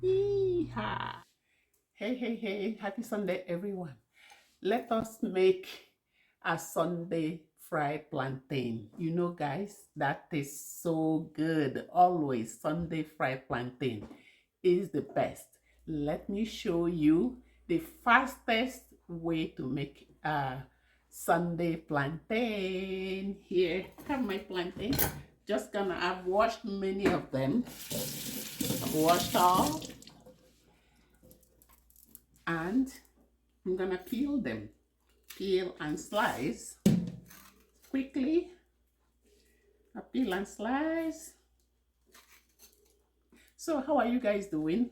Yeehaw. Hey, hey, hey, happy Sunday, everyone. Let us make a Sunday fried plantain. You know, guys, that tastes so good. Always Sunday fried plantain is the best. Let me show you the fastest way to make a Sunday plantain. Here, have my plantain. I've washed many of them. I've washed all, and I'm gonna peel them. Peel and slice quickly. I peel and slice. So how are you guys doing?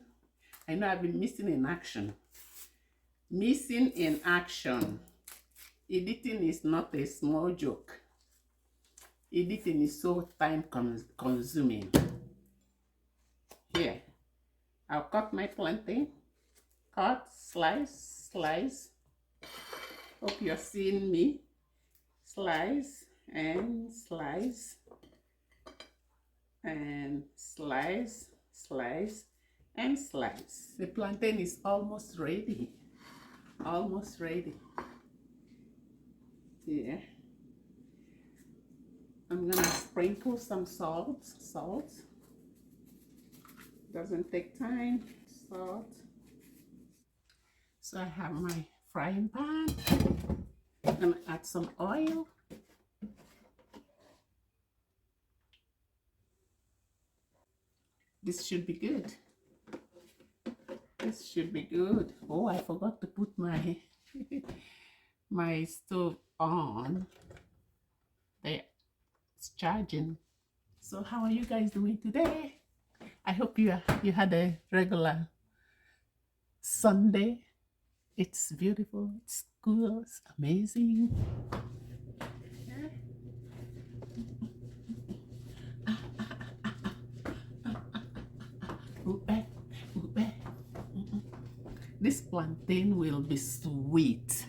I know I've been missing in action. Missing in action. Editing is not a small joke. Editing is so time consuming. Here, I'll cut my plantain. Cut, slice, slice. Hope you're seeing me. Slice and slice and slice, slice and slice. The plantain is almost ready. Almost ready. Here. I'm gonna sprinkle some salt. Salt. Doesn't take time. Salt. So I have my frying pan. I'm gonna add some oil. This should be good. This should be good. Oh, I forgot to put my my stove on. There, it's charging. So how are you guys doing today? I hope you had a regular Sunday. It's beautiful. It's cool. It's amazing. This plantain will be sweet.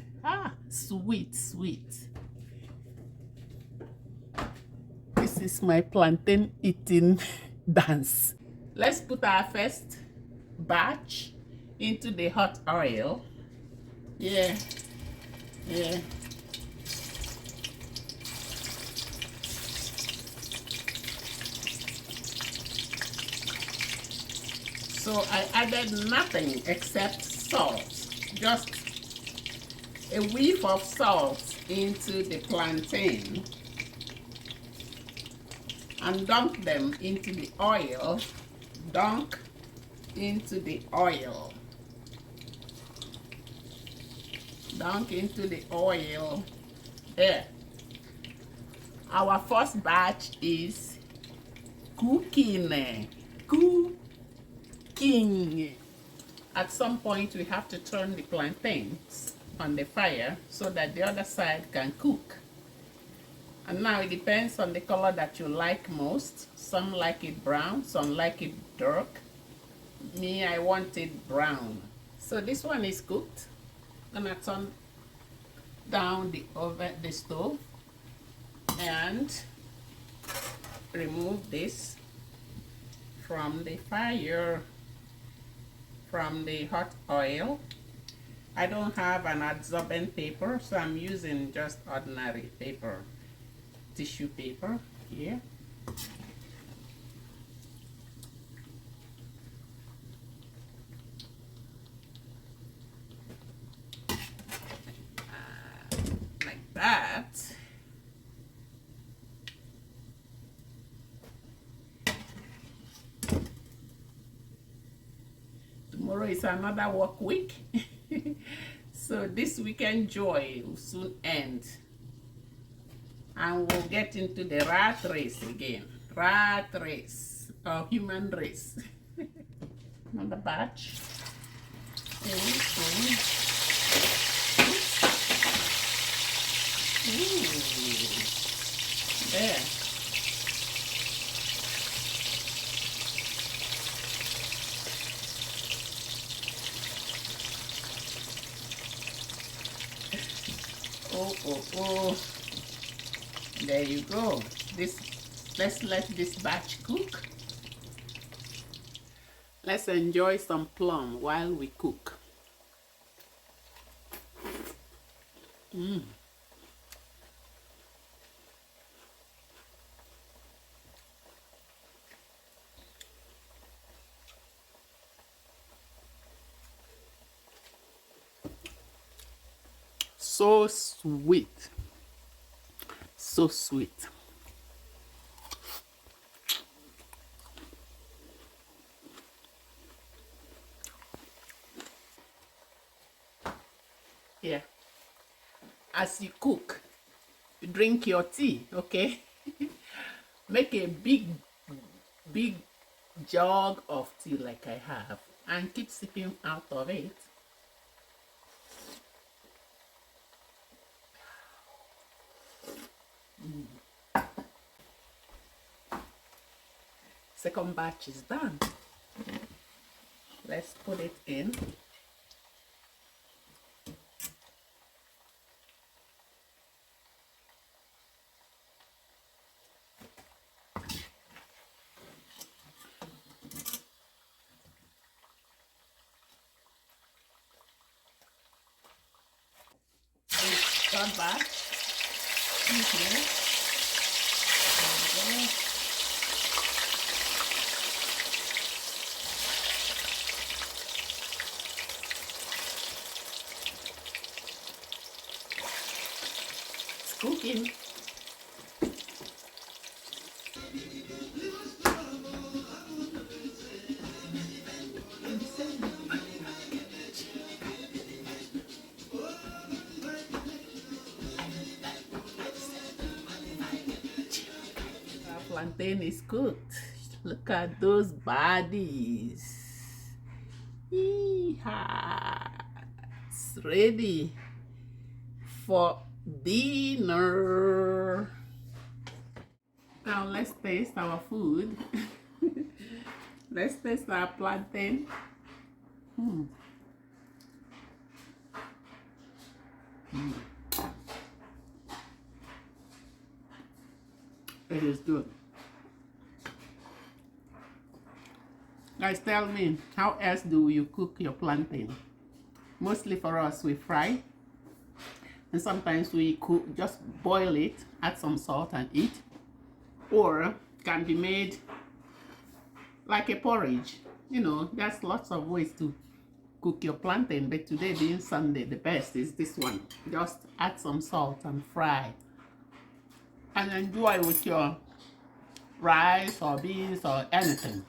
Sweet, sweet. This is my plantain eating dance. Let's put our first batch into the hot oil. Yeah. So I added nothing except salt, just a whiff of salt into the plantain and dunk them into the oil. Dunk into the oil. Dunk into the oil. There. Our first batch is cooking. Cooking. At some point we have to turn the plantains on the fire so that the other side can cook. And now it depends on the color that you like most. Some like it brown, some like it dark. Me, I want it brown. So this one is cooked. I'm gonna turn down the stove and remove this from the fire, from the hot oil. I don't have an absorbent paper, so I'm using just ordinary paper, tissue paper here. Like that. Tomorrow is another work week. So this weekend joy will soon end. And we'll get into the rat race again. Rat race, or human race. Another batch. There. Oh. There you go. Let's let this batch cook. Let's enjoy some plum while we cook. So sweet. So sweet. Yeah. As you cook, you drink your tea, okay? Make a big jug of tea like I have and keep sipping out of it. Second batch is done. Let's put it in. Third batch in here. It's cooking. Our plantain is cooked. Look at those bodies. Yeehaw. It's ready for dinner. Now let's taste our food. Let's taste our plantain. It is good. Guys, tell me, how else do you cook your plantain? Mostly for us, we fry. And sometimes we cook, just boil it, add some salt and eat. Or can be made like a porridge. You know, there's lots of ways to cook your plantain, but today being Sunday, the best is this one. Just add some salt and fry. And enjoy with your rice or beans or anything.